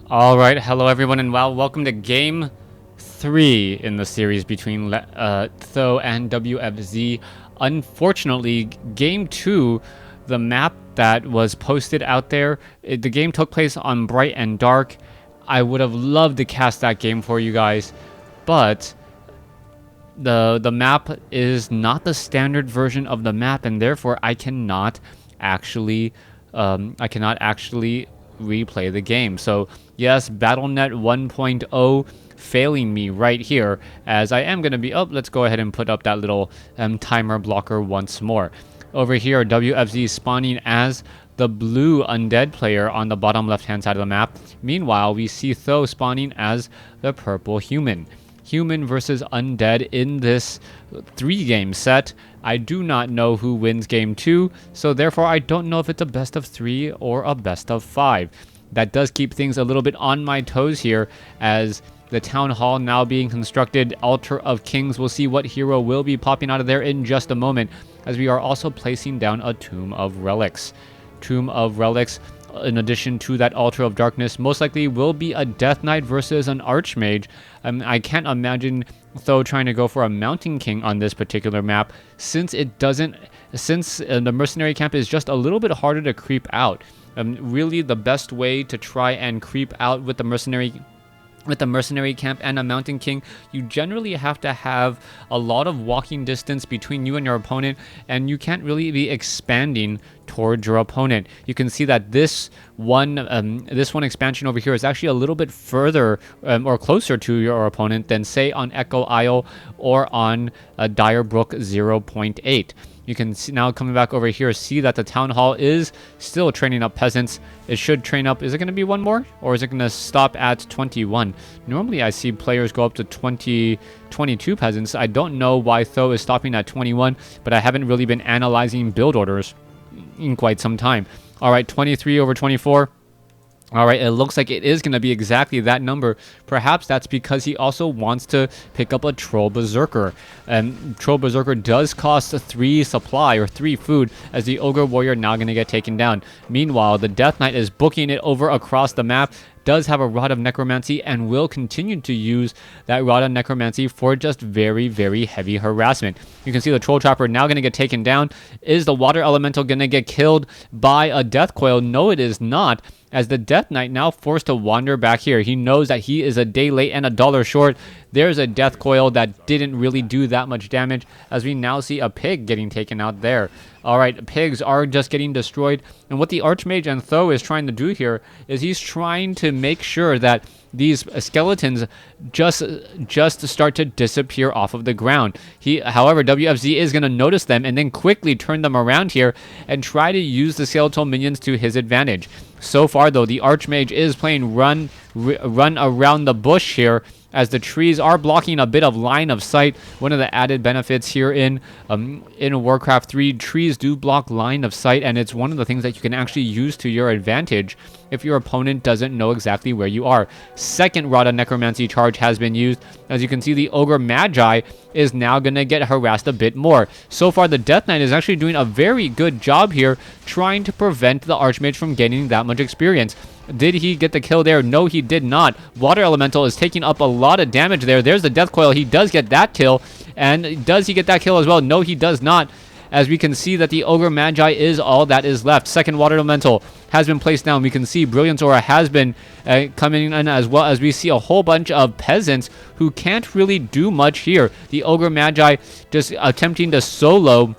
All right, hello everyone, and welcome to Game 3 in the series between Th000 and WFZ. Unfortunately, Game 2, the map that was posted out there, the game took place on Bright and Dark. I would have loved to cast that game for you guys, but the map is not the standard version of the map, and therefore I cannot actually replay the game. So yes, BattleNet 1.0 failing me right here, as I am going to be let's go ahead and put up that little timer blocker once more. Over here, WFZ spawning as the blue undead player on the bottom left hand side of the map. Meanwhile, we see Th000 spawning as the purple human versus undead in this 3-game set. I do not know who wins game 2, so therefore I don't know if it's a best of 3 or a best of 5. That does keep things a little bit on my toes here, as the town hall now being constructed. Altar of Kings, we'll see what hero will be popping out of there in just a moment, as we are also placing down a Tomb of Relics. Tomb of Relics, in addition to that Altar of Darkness, most likely will be a Death Knight versus an Archmage. I can't imagine Th000 trying to go for a Mountain King on this particular map, since the Mercenary Camp is just a little bit harder to creep out. Really, the best way to try and creep out with the Mercenary Camp and a Mountain King, you generally have to have a lot of walking distance between you and your opponent, and you can't really be expanding towards your opponent. You can see that this one expansion over here is actually a little bit further or closer to your opponent than, say, on Echo Isle or on Dire Brook 0.8. You can see now, coming back over here, see that the town hall is still training up peasants. It should train up. Is it going to be one more, or is it going to stop at 21? Normally I see players go up to 22 peasants. I don't know why Th000 is stopping at 21, but I haven't really been analyzing build orders in quite some time. All right, 23 over 24. All right, it looks like it is going to be exactly that number. Perhaps that's because he also wants to pick up a Troll Berserker. And Troll Berserker does cost 3 supply or 3 food, as the Ogre Warrior now going to get taken down. Meanwhile, the Death Knight is booking it over across the map, does have a Rod of Necromancy, and will continue to use that Rod of Necromancy for just very, very heavy harassment. You can see the Troll Trapper now going to get taken down. Is the Water Elemental going to get killed by a Death Coil? No, it is not, as the Death Knight now forced to wander back here. He knows that he is a day late and $1 short. There's a Death Coil that didn't really do that much damage, as we now see a pig getting taken out there. Alright, pigs are just getting destroyed, and what the Archmage and Th000 is trying to do here is he's trying to make sure that these skeletons just start to disappear off of the ground. However, WFZ is going to notice them and then quickly turn them around here and try to use the skeletal minions to his advantage. So far, though, the Archmage is playing run around the bush here, as the trees are blocking a bit of line of sight. One of the added benefits here in WarCraft 3, trees do block line of sight, and it's one of the things that you can actually use to your advantage if your opponent doesn't know exactly where you are. Second Rod of Necromancy charge has been used. As you can see, the Ogre Magi is now going to get harassed a bit more. So far, the Death Knight is actually doing a very good job here, trying to prevent the Archmage from getting that much experience. Did he get the kill there? No, he did not. Water Elemental is taking up a lot of damage there. There's the Death Coil. He does get that kill. And does he get that kill as well? No, he does not, as we can see that the Ogre Magi is all that is left. Second Water Elemental has been placed down. We can see Brilliance Aura has been coming in, as well as we see a whole bunch of peasants who can't really do much here. The Ogre Magi just attempting to solo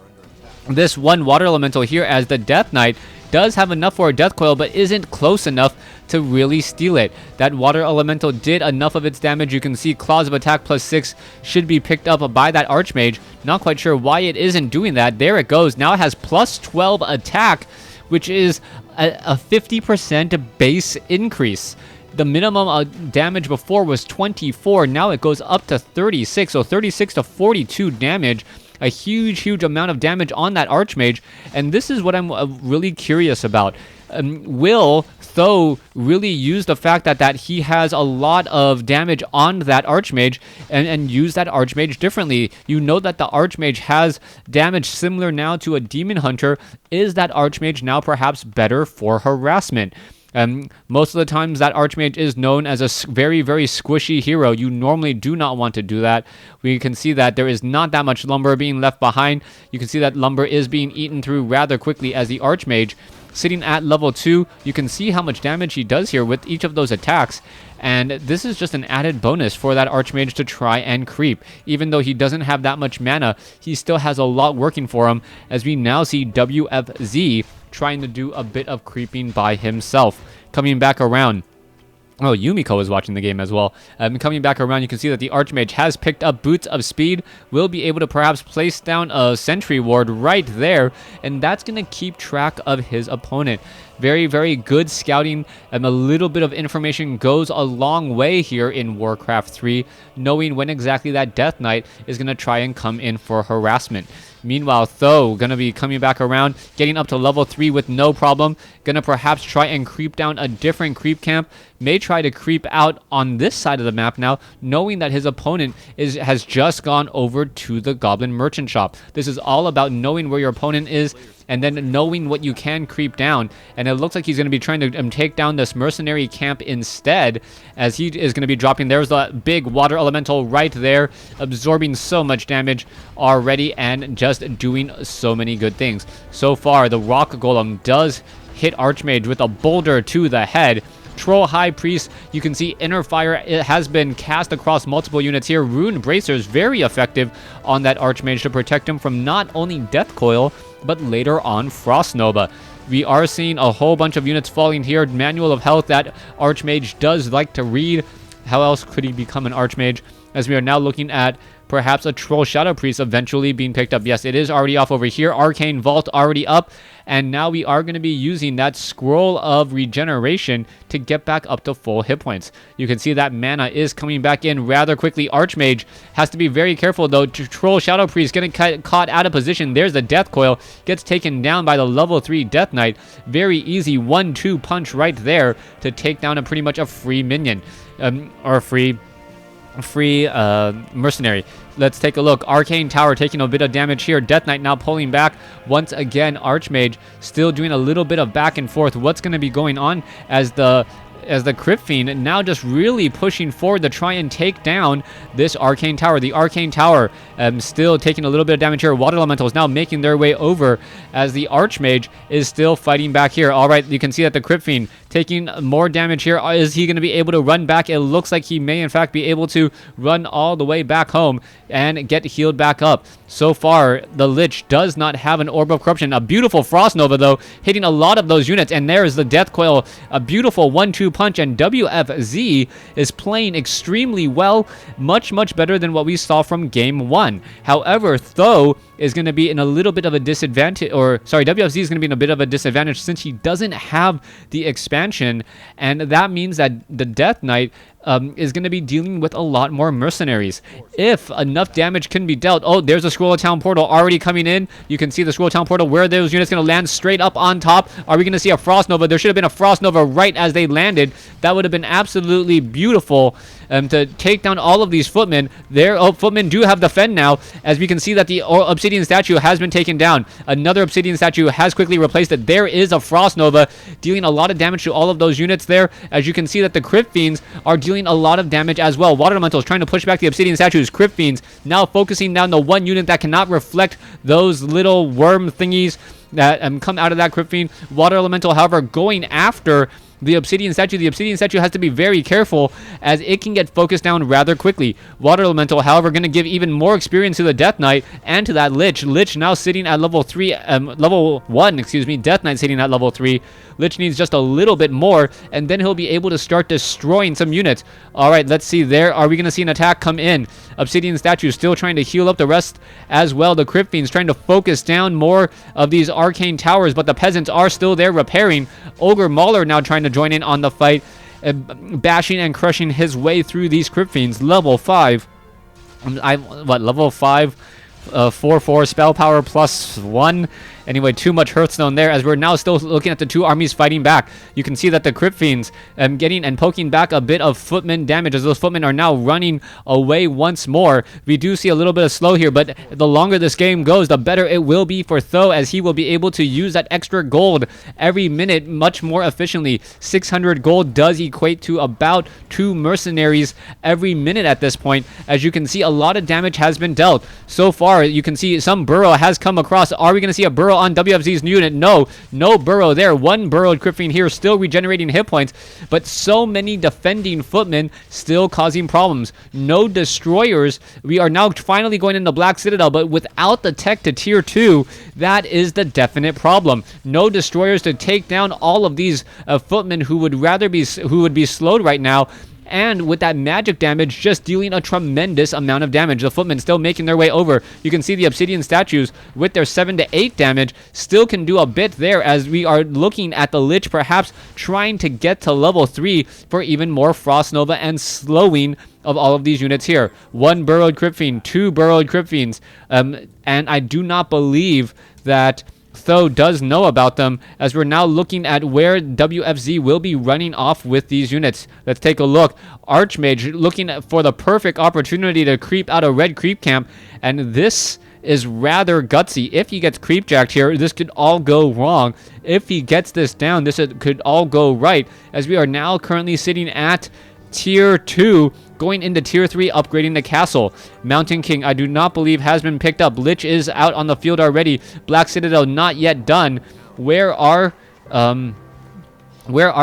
this one Water Elemental here, as the Death Knight does have enough for a Death Coil, but isn't close enough to really steal it. That Water Elemental did enough of its damage. You can see Claws of Attack +6 should be picked up by that Archmage. Not quite sure why it isn't doing that. There it goes. Now it has +12 attack, which is a 50% base increase. The minimum damage before was 24. Now it goes up to 36. So 36 to 42 damage. A huge amount of damage on that Archmage, and this is what I'm really curious about. Will Th000 really use the fact that he has a lot of damage on that Archmage and use that Archmage differently? You know that the Archmage has damage similar now to a Demon Hunter. Is that Archmage now perhaps better for harassment? Most of the times that Archmage is known as a very, very squishy hero. You normally do not want to do that. We can see that there is not that much lumber being left behind. You can see that lumber is being eaten through rather quickly as the Archmage, sitting at level 2, you can see how much damage he does here with each of those attacks. And this is just an added bonus for that Archmage to try and creep. Even though he doesn't have that much mana, he still has a lot working for him, as we now see WFZ trying to do a bit of creeping by himself. Coming back around. Oh, Yumiko is watching the game as well. Coming back around, you can see that the Archmage has picked up Boots of Speed, will be able to perhaps place down a Sentry Ward right there, and that's going to keep track of his opponent. Very, very good scouting, and a little bit of information goes a long way here in WarCraft 3, knowing when exactly that Death Knight is going to try and come in for harassment. Meanwhile, Th000 going to be coming back around, getting up to level 3 with no problem. Going to perhaps try and creep down a different creep camp. May try to creep out on this side of the map now, knowing that his opponent has just gone over to the Goblin Merchant Shop. This is all about knowing where your opponent is, and then knowing what you can creep down. And it looks like he's going to be trying to take down this mercenary camp instead, as he is going to be dropping. There's the big water elemental right there, absorbing so much damage already and just doing so many good things. So far, the rock golem does hit Archmage with a boulder to the head. Troll High Priest, you can see Inner Fire, it has been cast across multiple units here. Rune Bracers, very effective on that Archmage to protect him from not only Death Coil, but later on Frost Nova. We are seeing a whole bunch of units falling here. Manual of Health that Archmage does like to read. How else could he become an Archmage? As we are now looking at perhaps a Troll Shadow Priest eventually being picked up. Yes, it is already off over here. Arcane Vault already up. And now we are going to be using that Scroll of Regeneration to get back up to full hit points. You can see that mana is coming back in rather quickly. Archmage has to be very careful though. Troll Shadow Priest getting caught out of position. There's the Death Coil. Gets taken down by the level 3 Death Knight. Very easy 1-2 punch right there to take down pretty much a free minion. Or a free mercenary. Let's take a look. Arcane Tower taking a bit of damage here. Death Knight now pulling back. Once again, Archmage still doing a little bit of back and forth. What's going to be going on as the Crypt Fiend now just really pushing forward to try and take down this Arcane Tower. The Arcane Tower still taking a little bit of damage here. Water Elementals now making their way over as the Archmage is still fighting back here. All right, you can see that the Crypt Fiend taking more damage here. Is he going to be able to run back? It looks like he may in fact be able to run all the way back home and get healed back up. So far, the Lich does not have an Orb of Corruption. A beautiful Frost Nova, though, hitting a lot of those units. And there is the Death Coil, a beautiful 1-2 punch. And WFZ is playing extremely well, much, much better than what we saw from Game 1. However, Th000 is going to be in a little bit of a disadvantage, or sorry, WFZ is going to be in a bit of a disadvantage since he doesn't have the expansion, and that means that the Death Knight is going to be dealing with a lot more mercenaries. If enough damage can be dealt, oh, there's a Scroll of Town portal already coming in. You can see the Scroll of Town portal where those units going to land straight up on top. Are we going to see a Frost Nova? There should have been a Frost Nova right as they landed. That would have been absolutely beautiful to take down all of these footmen. Footmen do have the Fen now, as we can see that the Obsidian statue has been taken down. Another Obsidian statue has quickly replaced it. There is a Frost Nova dealing a lot of damage to all of those units there. As you can see that the Crypt Fiends are dealing a lot of damage as well. Water Elementals trying to push back the Obsidian statues. Crypt Fiends now focusing down the one unit that cannot reflect those little worm thingies that come out of that Crypt Fiend. Water Elemental, however, going after the Obsidian statue. The Obsidian statue has to be very careful as it can get focused down rather quickly. Water Elemental, however, going to give even more experience to the Death Knight and to that Lich. Lich now sitting at level 1, excuse me. Death Knight sitting at level 3. Lich needs just a little bit more, and then he'll be able to start destroying some units. All right, let's see there. Are we going to see an attack come in? Obsidian statue still trying to heal up the rest as well. The Crypt Fiends trying to focus down more of these arcane towers, but the peasants are still there repairing. Ogre Mauler now trying to join in on the fight, bashing and crushing his way through these Crypt Fiends. Level 5. Level 5, 4/4 spell power +1. Anyway, too much Hearthstone there, as we're now still looking at the two armies fighting back. You can see that the Crypt Fiends getting and poking back a bit of footman damage, as those footmen are now running away once more. We do see a little bit of slow here, but the longer this game goes, the better it will be for Th000, as he will be able to use that extra gold every minute much more efficiently. 600 gold does equate to about 2 mercenaries every minute at this point. As you can see, a lot of damage has been dealt. So far, you can see some burrow has come across. Are we going to see a burrow on WFZ's unit? No burrow there. One burrowed Crypt Fiend here, still regenerating hit points, but so many defending footmen still causing problems. No destroyers. We are now finally going into Black Citadel, but without the tech to tier 2, that is the definite problem. No destroyers to take down all of these footmen who would be slowed right now. And with that magic damage just dealing a tremendous amount of damage. The footmen still making their way over. You can see the obsidian statues with their 7 to 8 damage still can do a bit there, as we are looking at the Lich perhaps trying to get to level 3 for even more Frost Nova and slowing of all of these units here. 1 burrowed Crypt Fiend, 2 burrowed Crypt Fiends, and I do not believe that Th000 does know about them, as we're now looking at where WFZ will be running off with these units. Let's take a look. Archmage looking for the perfect opportunity to creep out a red creep camp, and this is rather gutsy. If he gets creep jacked here, this could all go wrong. If he gets this down, this could all go right, as we are now currently sitting at tier 2, going into tier 3, upgrading the castle. Mountain King, I do not believe has been picked up. Lich is out on the field already. Black Citadel not yet done. Where are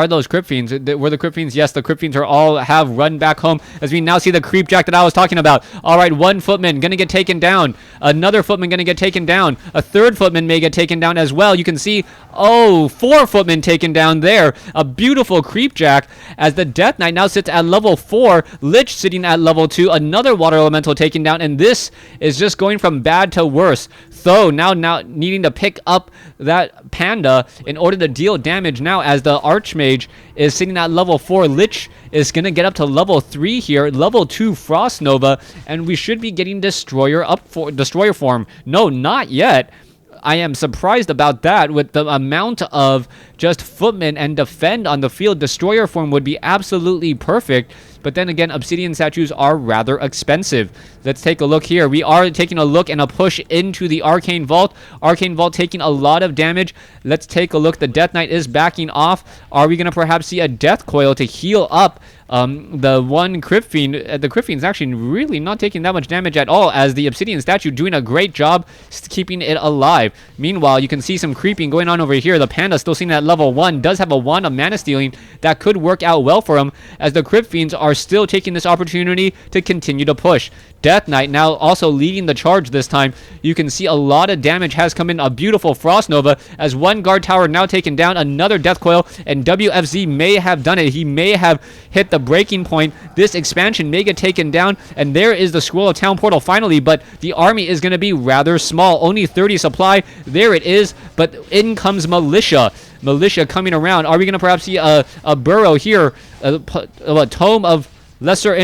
those Crypt Fiends? Were the Crypt Fiends? Yes, the Crypt Fiends have run back home, as we now see the creep jack that I was talking about. All right, 1 footman gonna get taken down. Another footman gonna get taken down. A 3rd footman may get taken down as well. You can see, 4 footmen taken down there. A beautiful creep jack, as the Death Knight now sits at level 4. Lich sitting at level 2. Another water elemental taken down, and this is just going from bad to worse. Th000 now needing to pick up that panda in order to deal damage now, as the Archmage is sitting at level 4. Lich is going to get up to level 3 here. Level 2 Frost Nova, and we should be getting Destroyer form. No, not yet. I am surprised about that. With the amount of just footmen and defend on the field, Destroyer form would be absolutely perfect. But then again, obsidian statues are rather expensive. Let's take a look here. We are taking a look and a push into the Arcane Vault. Arcane Vault taking a lot of damage. Let's take a look. The Death Knight is backing off. Are we going to perhaps see a Death Coil to heal up the one Crypt Fiend? The Crypt Fiend's actually really not taking that much damage at all, as the obsidian statue doing a great job keeping it alive. Meanwhile, you can see some creeping going on over here. The panda still seen at level 1, does have a wand of mana stealing that could work out well for him, as the Crypt Fiends are still taking this opportunity to continue to push. Death Knight now also leading the charge this time. You can see a lot of damage has come in. A beautiful Frost Nova, as 1 guard tower now taken down. Another Death Coil, and WFZ may have done it. He may have hit the breaking point. This expansion may get taken down, and there is the Scroll of Town Portal finally, but the army is going to be rather small. Only 30 supply. There it is, but in comes Militia. Militia coming around. Are we going to perhaps see a burrow here? A Tome of Lesser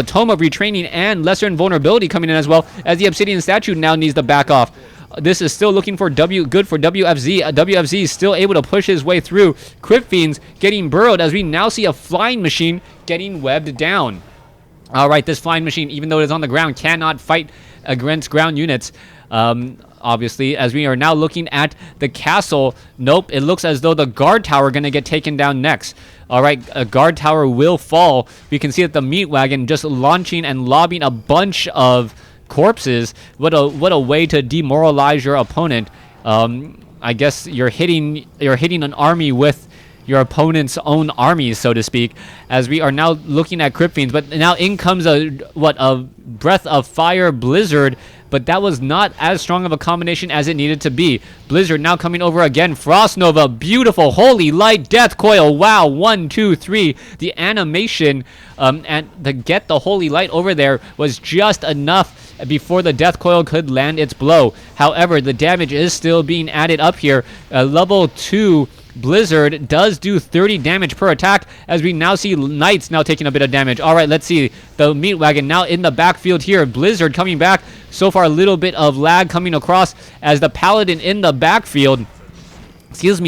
Tome of Retraining and Lesser Invulnerability coming in as well, as the Obsidian Statue now needs to back off. This is still looking for good for WFZ. WFZ is still able to push his way through. Crypt Fiends getting burrowed, as we now see a flying machine getting webbed down. All right, this flying machine, even though it is on the ground, cannot fight against ground units. Obviously, as we are now looking at the castle. Nope, it looks as though the guard tower going to get taken down next. All right, a guard tower will fall. We can see that the meat wagon just launching and lobbing a bunch of corpses. What a way to demoralize your opponent. I guess you're hitting an army with your opponent's own armies, so to speak, as we are now looking at Crypt Fiends. But now in comes a Breath of Fire Blizzard, but that was not as strong of a combination as it needed to be. Blizzard now coming over again. Frost Nova, beautiful, Holy Light, Death Coil. Wow, 1, 2, 3. The animation and to get the Holy Light over there was just enough before the Death Coil could land its blow. However, the damage is still being added up here. Level 2 Blizzard does do 30 damage per attack, as we now see Knights now taking a bit of damage. All right, let's see the meat wagon now in the backfield here. Blizzard coming back, So far, a little bit of lag coming across as the Paladin in the backfield,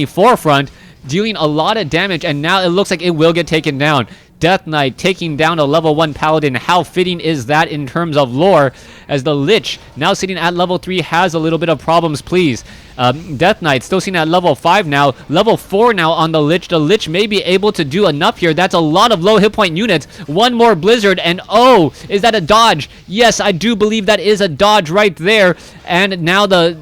forefront, dealing a lot of damage, and now it looks like it will get taken down. Death Knight taking down a level 1 Paladin. How fitting is that in terms of lore, as the Lich, now sitting at level 3, has a little bit of problems, please. Death Knight still sitting at level 5 now. Level 4 now on the Lich. The Lich may be able to do enough here. That's a lot of low hit point units. One more Blizzard, and oh, is that a dodge? Yes, I do believe that is a dodge right there. And now the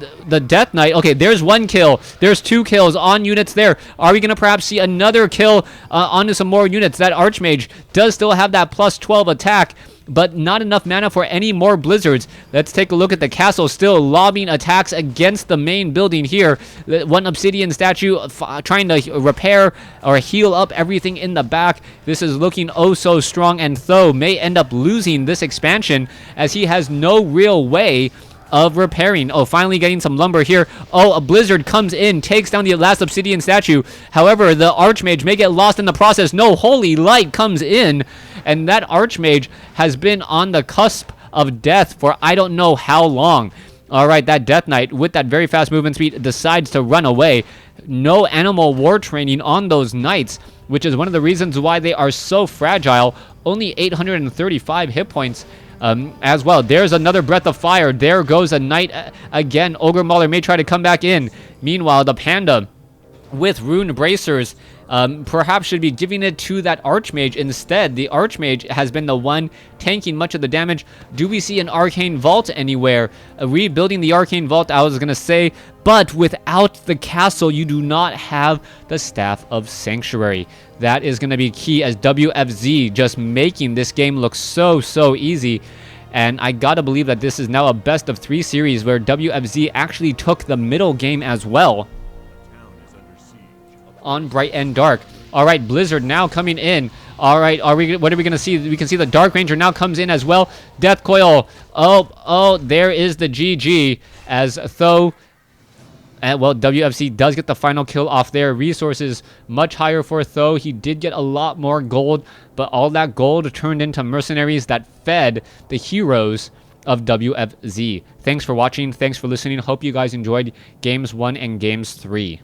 Death Knight. Okay, there's 1 kill. There's 2 kills on units there. Are we going to perhaps see another kill onto some more units? That Archmage does still have that plus 12 attack, but not enough mana for any more Blizzards. Let's take a look at the castle, still lobbing attacks against the main building here. One Obsidian statue trying to repair or heal up everything in the back. This is looking oh so strong, and Th000 may end up losing this expansion as he has no real way of repairing. Oh, finally getting some lumber here. Oh, a Blizzard comes in, takes down the last Obsidian statue. However, the Archmage may get lost in the process. No, Holy Light comes in, and that Archmage has been on the cusp of death for I don't know how long. All right, that Death Knight with that very fast movement speed decides to run away. No animal war training on those knights, which is one of the reasons why they are so fragile. Only 835 hit points. As well. There's another Breath of Fire. There goes a knight again. Ogre Mauler may try to come back in. Meanwhile, the Panda with Rune Bracers perhaps should be giving it to that Archmage instead. The Archmage has been the one tanking much of the damage. Do we see an Arcane Vault anywhere? Rebuilding the Arcane Vault, I was going to say, but without the castle, you do not have the Staff of Sanctuary. That is going to be key, as WFZ just making this game look so easy. And I gotta believe that this is now a best of 3 series where WFZ actually took the middle game as well on Bright and Dark. All right, Blizzard now coming in. All right, what are we gonna see? We can see the Dark Ranger now comes in as well. Death Coil. Oh, there is the GG, as Th000. Well, WFC does get the final kill off there. Resources much higher for Th000. He did get a lot more gold, but all that gold turned into mercenaries that fed the heroes of WFZ. Thanks for watching. Thanks for listening. Hope you guys enjoyed Games 1 and Games 3.